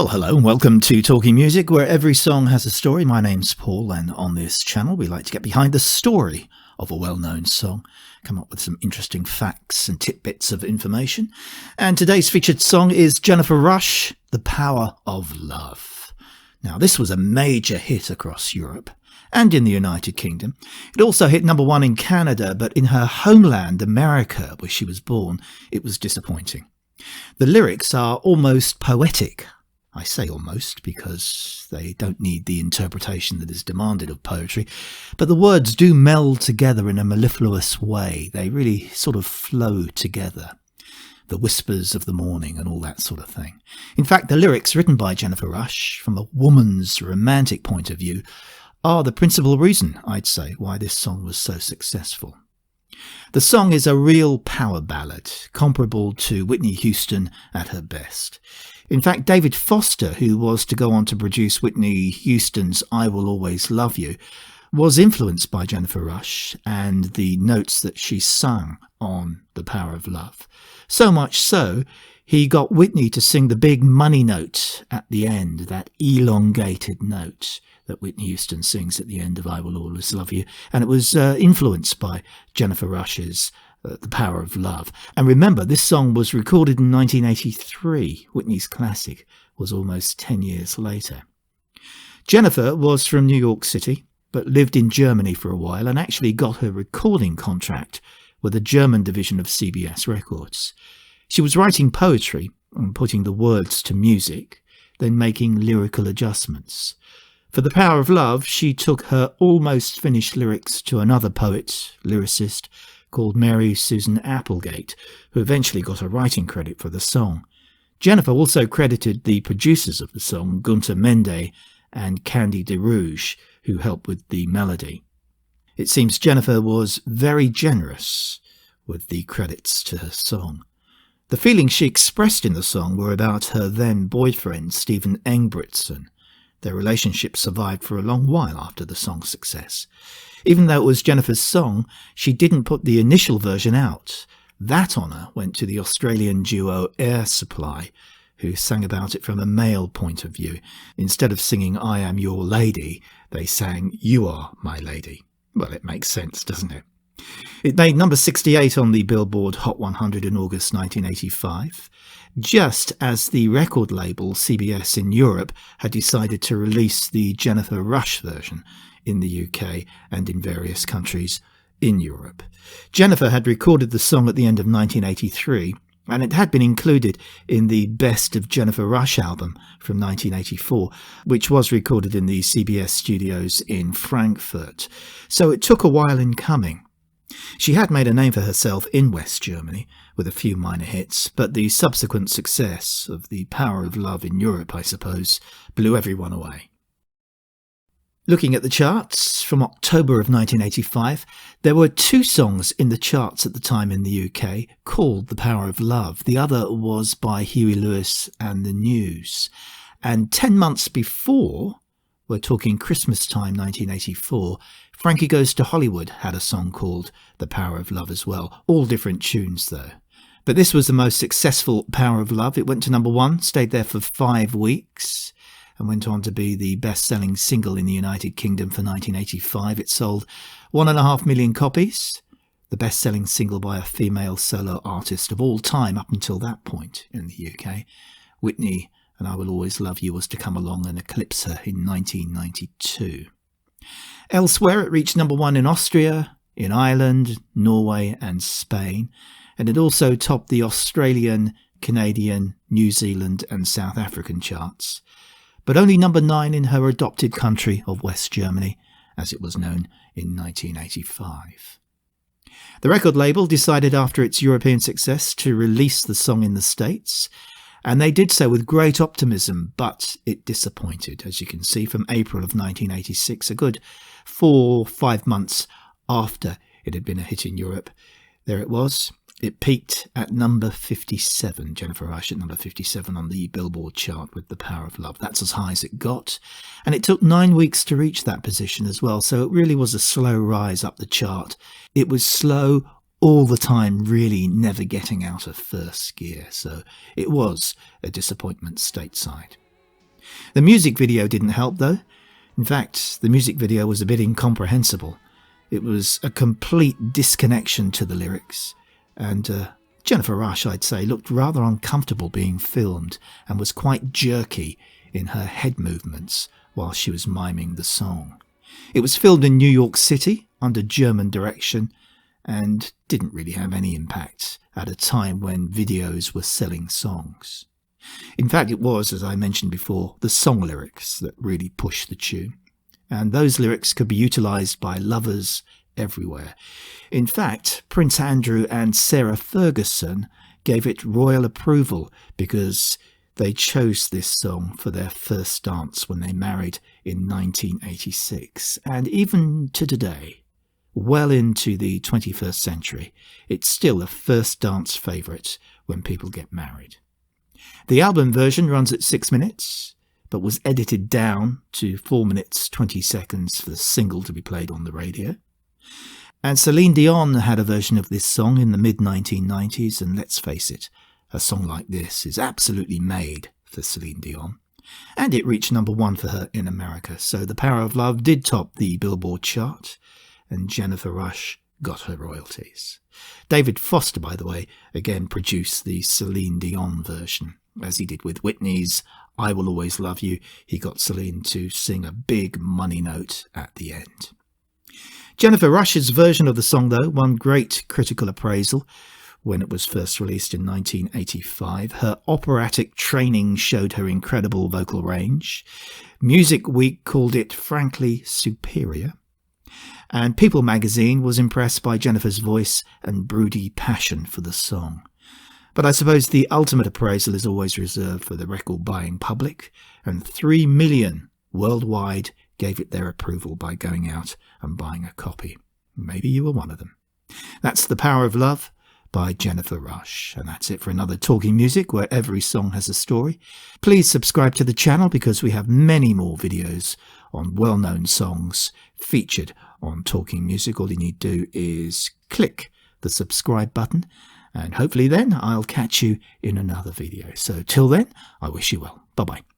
Well, hello and welcome to Talking Music, where every song has a story. My name's Paul, and on this channel we like to get behind the story of a well-known song, come up with some interesting facts and tidbits of information. And today's featured song is Jennifer Rush, The Power of Love. Now, this was a major hit across Europe and in the United Kingdom. It also hit number one in Canada, but in her homeland, America, where she was born, it was disappointing. The lyrics are almost poetic. I say almost because they don't need the interpretation that is demanded of poetry, but the words do meld together in a mellifluous way. They really sort of flow together. The whispers of the morning and all that sort of thing. In fact, the lyrics written by Jennifer Rush, from a woman's romantic point of view, are the principal reason, I'd say, why this song was so successful. The song is a real power ballad, comparable to Whitney Houston at her best. In fact, David Foster, who was to go on to produce Whitney Houston's I Will Always Love You, was influenced by Jennifer Rush and the notes that she sung on The Power of Love. So much so, he got Whitney to sing the big money note at the end, that elongated note that Whitney Houston sings at the end of I Will Always Love You. And it was influenced by Jennifer Rush's The Power of Love. And remember, this song was recorded in 1983. Whitney's classic was almost 10 years later. Jennifer was from New York City, but lived in Germany for a while and actually got her recording contract with the German division of CBS Records. She was writing poetry and putting the words to music, then making lyrical adjustments. For The Power of Love, she took her almost finished lyrics to another poet, lyricist, called Mary Susan Applegate, who eventually got a writing credit for the song. Jennifer also credited the producers of the song, Gunter Mende and Candy DeRouge, who helped with the melody. It seems Jennifer was very generous with the credits to her song. The feelings she expressed in the song were about her then boyfriend, Stephen Engbritson. Their relationship survived for a long while after the song's success. Even though it was Jennifer's song, she didn't put the initial version out. That honour went to the Australian duo Air Supply, who sang about it from a male point of view. Instead of singing I Am Your Lady, they sang You Are My Lady. Well, it makes sense, doesn't it? It made number 68 on the Billboard Hot 100 in August 1985, just as the record label CBS in Europe had decided to release the Jennifer Rush version in the UK and in various countries in Europe. Jennifer had recorded the song at the end of 1983, and it had been included in the Best of Jennifer Rush album from 1984, which was recorded in the CBS studios in Frankfurt. So it took a while in coming. She had made a name for herself in West Germany with a few minor hits, but the subsequent success of The Power of Love in Europe, I suppose, blew everyone away. Looking at the charts, from October of 1985, there were two songs in the charts at the time in the UK called The Power of Love. The other was by Huey Lewis and the News. And 10 months before, we're talking Christmas time 1984, Frankie Goes to Hollywood had a song called The Power of Love as well. All different tunes though. But this was the most successful Power of Love. It went to number one, stayed there for 5 weeks, and went on to be the best-selling single in the United Kingdom for 1985. It sold 1.5 million copies, the best-selling single by a female solo artist of all time up until that point in the UK. Whitney and I Will Always Love You was to come along and eclipse her in 1992. Elsewhere, it reached number one in Austria, in Ireland, Norway and Spain, and it also topped the Australian, Canadian, New Zealand and South African charts, but only number 9 in her adopted country of West Germany, as it was known in 1985. The record label decided after its European success to release the song in the States, and they did so with great optimism, but it disappointed, as you can see, from April of 1986, a good 4-5 months after it had been a hit in Europe. There it was. It peaked at number 57, Jennifer Rush at number 57 on the Billboard chart with The Power of Love. That's as high as it got. And it took 9 weeks to reach that position as well, so it really was a slow rise up the chart. It was slow all the time, really never getting out of first gear, so it was a disappointment stateside. The music video didn't help though. In fact, the music video was a bit incomprehensible. It was a complete disconnection to the lyrics, and Jennifer Rush, I'd say, looked rather uncomfortable being filmed and was quite jerky in her head movements while she was miming the song. It was filmed in New York City under German direction and didn't really have any impact at a time when videos were selling songs. In fact, it was, as I mentioned before, the song lyrics that really pushed the tune. And those lyrics could be utilised by lovers everywhere. In fact, Prince Andrew and Sarah Ferguson gave it royal approval because they chose this song for their first dance when they married in 1986. And even to today, well into the 21st century, it's still a first dance favourite when people get married. The album version runs at 6 minutes, but was edited down to 4 minutes 20 seconds for the single to be played on the radio. And Celine Dion had a version of this song in the mid-1990s, and let's face it, a song like this is absolutely made for Celine Dion. And it reached number 1 for her in America, so The Power of Love did top the Billboard chart, and Jennifer Rush got her royalties. David Foster, by the way, again produced the Celine Dion version. As he did with Whitney's I Will Always Love You, he got Celine to sing a big money note at the end. Jennifer Rush's version of the song, though, won great critical appraisal when it was first released in 1985. Her operatic training showed her incredible vocal range. Music Week called it frankly superior. And People magazine was impressed by Jennifer's voice and broody passion for the song. But I suppose the ultimate appraisal is always reserved for the record-buying public, and 3 million worldwide gave it their approval by going out and buying a copy. Maybe you were one of them. That's The Power of Love by Jennifer Rush. And that's it for another Talking Music, where every song has a story. Please subscribe to the channel because we have many more videos on well-known songs featured on Talking Music. All you need to do is click the subscribe button, and hopefully then I'll catch you in another video. So till then, I wish you well. Bye-bye.